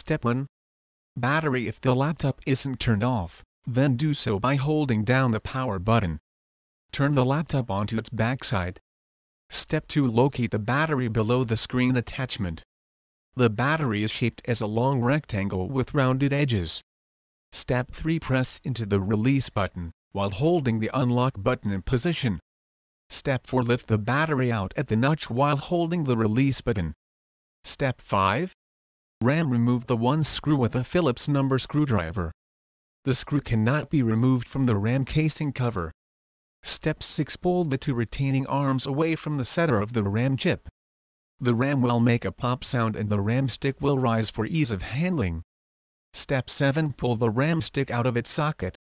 Step 1. Battery. If the laptop isn't turned off, then do so by holding down the power button. Turn the laptop onto its backside. Step 2. Locate the battery below the screen attachment. The battery is shaped as a long rectangle with rounded edges. Step 3. Press into the release button, while holding the unlock button in position. Step 4. Lift the battery out at the notch while holding the release button. Step 5. RAM. Remove the one screw with a Phillips number screwdriver. The screw cannot be removed from the RAM casing cover. Step 6. Pull the two retaining arms away from the center of the RAM chip. The RAM will make a pop sound and the RAM stick will rise for ease of handling. Step 7. Pull the RAM stick out of its socket.